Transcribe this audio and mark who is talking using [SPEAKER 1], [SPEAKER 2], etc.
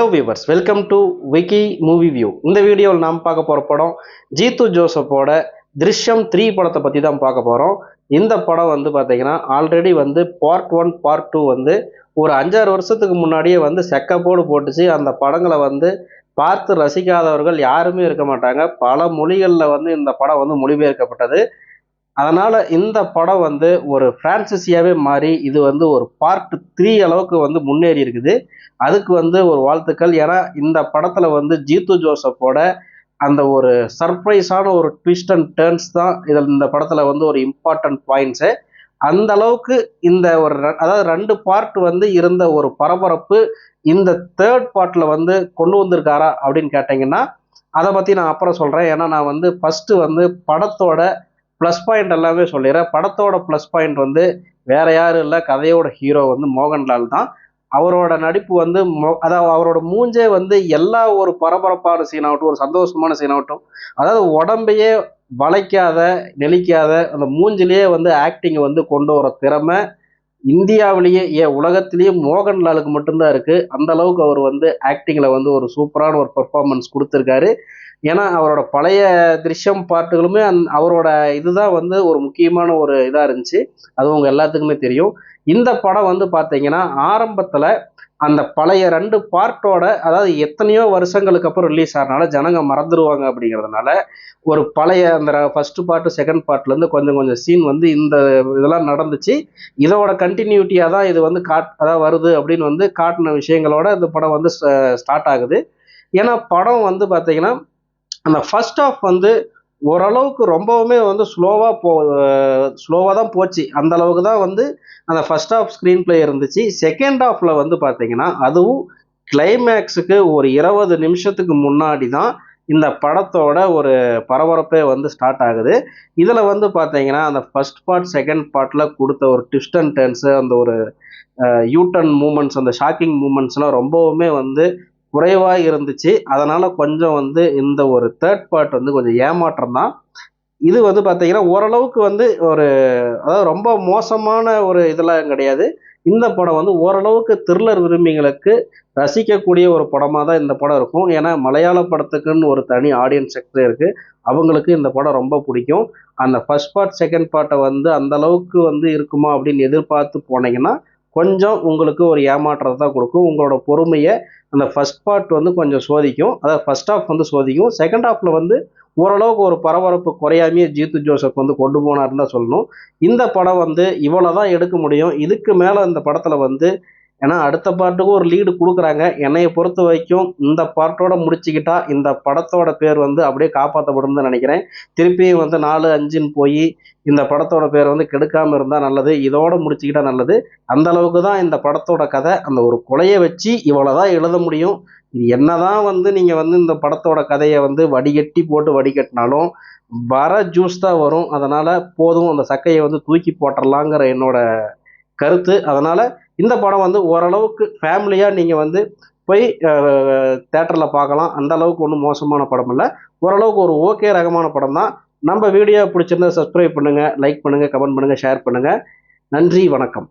[SPEAKER 1] Hello viewers, welcome to Vicky movie view. இந்த வீடியோவில் நாம் பார்க்க போகிற படம் ஜீத்து ஜோசப்போட திருஷ்யம் 3 படத்தை பற்றி தான் பார்க்க போகிறோம். இந்த படம் வந்து பார்த்தீங்கன்னா ஆல்ரெடி வந்து பார்ட் 1 பார்ட் 2 வந்து ஒரு 5-6 வருஷத்துக்கு முன்னாடியே வந்து செக்கப்போடு போட்டுச்சு. அந்த படங்களை வந்து பார்த்து ரசிக்காதவர்கள் யாருமே இருக்க மாட்டாங்க. பல மொழிகளில் வந்து இந்த படம் வந்து மொழிபெயர்க்கப்பட்டது. அதனால் இந்த படம் வந்து ஒரு ஃப்ரான்சைஸியாகவே மாறி இது வந்து ஒரு பார்ட் 3 அளவுக்கு வந்து முன்னேறி இருக்குது. அதுக்கு வந்து ஒரு வாழ்த்துக்கள். ஏன்னா இந்த படத்தில் வந்து ஜீத்து ஜோசப்போட அந்த ஒரு சர்ப்ரைஸான ஒரு ட்விஸ்ட் அண்ட் டேர்ன்ஸ் தான் இதில் இந்த படத்தில் வந்து ஒரு இம்பார்ட்டன்ட் பாயிண்ட்ஸு. அந்த அளவுக்கு இந்த ஒரு அதாவது 2 பார்ட் வந்து இருந்த ஒரு பரபரப்பு இந்த 3rd பார்ட்டில் வந்து கொண்டு வந்திருக்காரா அப்படின்னு கேட்டிங்கன்னா அதை பற்றி நான் அப்புறம் சொல்கிறேன். ஏன்னா நான் வந்து ஃபஸ்ட்டு வந்து படத்தோட ப்ளஸ் பாயிண்ட் எல்லாமே சொல்லிடுறேன். படத்தோட ப்ளஸ் பாயிண்ட் வந்து வேற யாரும் இல்லை, கதையோட ஹீரோ வந்து மோகன்லால் தான். அவரோட நடிப்பு வந்து அதாவது அவரோட மூஞ்சே வந்து எல்லா ஒரு பரபரப்பான சீனாகட்டும், ஒரு சந்தோஷமான சீனாகட்டும், அதாவது உடம்பையே வளைக்காத நெளிக்காத அந்த மூஞ்சிலேயே வந்து ஆக்டிங் வந்து கொண்டு வர திறமை இந்தியாவிலேயே உலகத்திலேயே மோகன்லாலுக்கு மட்டும்தான் இருக்குது. அந்த அளவுக்கு அவர் வந்து ஆக்டிங்கில் வந்து ஒரு சூப்பரான ஒரு பெர்ஃபார்மன்ஸ் கொடுத்துருக்காரு. ஏன்னா அவரோட பழைய திருஷ்யம் பாட்டுகளுமே அவரோட இதுதான் வந்து ஒரு முக்கியமான ஒரு இதாக இருந்துச்சு. அது உங்க எல்லாத்துக்குமே தெரியும். இந்த படம் வந்து பார்த்தீங்கன்னா ஆரம்பத்தில் அந்த பழைய 2 பார்ட்டோட அதாவது எத்தனையோ வருஷங்களுக்கு அப்புறம் ரிலீஸ் ஆகிறனால ஜனங்க மறந்துடுவாங்க. அப்படிங்கிறதுனால ஒரு பழைய அந்த ஃபர்ஸ்ட் பார்ட்டு செகண்ட் பார்ட்லேருந்து கொஞ்சம் கொஞ்சம் சீன் வந்து இந்த இதெல்லாம் நடந்துச்சு. இதோட கண்டினியூட்டியாக தான் இது வந்து அதாவது வருது அப்படின்னு வந்து காட்டின விஷயங்களோட இந்த படம் வந்து ஸ்டார்ட் ஆகுது. ஏன்னா படம் வந்து பார்த்தீங்கன்னா அந்த ஃபர்ஸ்ட் ஆஃப் வந்து ஓரளவுக்கு ரொம்பவுமே வந்து ஸ்லோவாக தான் போச்சு. அந்த அளவுக்கு தான் வந்து அந்த ஃபர்ஸ்ட் ஆஃப் ஸ்க்ரீன் பிளே இருந்துச்சு. செகண்ட் ஆஃபில் வந்து பார்த்தீங்கன்னா அதுவும் கிளைமேக்ஸுக்கு ஒரு 20 நிமிஷத்துக்கு முன்னாடி தான் இந்த படத்தோட ஒரு பரபரப்பே வந்து ஸ்டார்ட் ஆகுது. இதில் வந்து பார்த்தீங்கன்னா அந்த ஃபர்ஸ்ட் பார்ட் செகண்ட் பார்ட்டில் கொடுத்த ஒரு ட்விஸ்ட் அண்ட் டர்ன்ஸு, அந்த ஒரு யூட்டன் மூமெண்ட்ஸ், அந்த ஷாக்கிங் மூமெண்ட்ஸ்லாம் ரொம்பவுமே வந்து குறைவாக இருந்துச்சு. அதனால் கொஞ்சம் வந்து இந்த ஒரு 3rd பார்ட் வந்து கொஞ்சம் ஏமாற்றம் தான். இது வந்து பார்த்தீங்கன்னா ஓரளவுக்கு வந்து ஒரு அதாவது ரொம்ப மோசமான ஒரு இதெல்லாம் கிடையாது. இந்த படம் வந்து ஓரளவுக்கு த்ரில்லர் விரும்பிகளுக்கு ரசிக்கக்கூடிய ஒரு படமாக தான் இந்த படம் இருக்கும். ஏன்னா மலையாள படத்துக்குன்னு ஒரு தனி ஆடியன்ஸ் செக்டர் இருக்குது. அவங்களுக்கு இந்த படம் ரொம்ப பிடிக்கும். அந்த ஃபர்ஸ்ட் பார்ட் செகண்ட் பார்ட்டை வந்து அந்த அளவுக்கு வந்து இருக்குமா அப்படின்னு எதிர்பார்த்து போனீங்கன்னா கொஞ்சம் உங்களுக்கு ஒரு ஏமாற்றத்தை தான் கொடுக்கும். உங்களோட பொறுமையை அந்த ஃபர்ஸ்ட் பார்ட் வந்து கொஞ்சம் சோதிக்கும். அதாவது ஃபர்ஸ்ட் ஹாஃப் வந்து சோதிக்கும். செகண்ட் ஹாஃபில் வந்து ஓரளவுக்கு ஒரு பரபரப்பு குறையாமையே ஜீத்து ஜோசப் வந்து கொண்டு போனாருன்னு தான் சொல்லணும். இந்த படம் வந்து இவ்வளோ தான் எடுக்க முடியும். இதுக்கு மேலே இந்த படத்தில் வந்து ஏன்னா அடுத்த பார்ட்டுக்கும் ஒரு லீடு கொடுக்குறாங்க. என்னையை பொறுத்த வரைக்கும் இந்த பார்ட்டோட முடிச்சுக்கிட்டா இந்த படத்தோட பேர் வந்து அப்படியே காப்பாற்றப்படும் தான் நினைக்கிறேன். திருப்பியும் வந்து 4, 5ன்னு போய் இந்த படத்தோட பேர் வந்து கெடுக்காமல் இருந்தால் நல்லது. இதோட முடிச்சுக்கிட்டா நல்லது. அந்த அளவுக்கு தான் இந்த படத்தோட கதை. அந்த ஒரு கொலையை வச்சு இவ்வளோ தான் எழுத முடியும். இது என்னதான் வந்து நீங்கள் வந்து இந்த படத்தோட கதையை வந்து வடிகட்டி போட்டு வடிகட்டினாலும் வர ஜூஸ் தான் வரும். அதனால் போதும், அந்த சக்கையை வந்து தூக்கி போட்டுடலாங்கிற என்னோட கருத்து. அதனால் இந்த படம் வந்து ஓரளவுக்கு ஃபேமிலியாக நீங்கள் வந்து போய் தேட்டரில் பார்க்கலாம். அந்த அளவுக்கு ஒன்றும் மோசமான படம் இல்லை. ஓரளவுக்கு ஒரு ஓகே ரகமான படம் தான். நம்ம வீடியோ பிடிச்சிருந்தா சப்ஸ்கிரைப் பண்ணுங்கள், லைக் பண்ணுங்கள், கமெண்ட் பண்ணுங்கள், ஷேர் பண்ணுங்கள். நன்றி, வணக்கம்.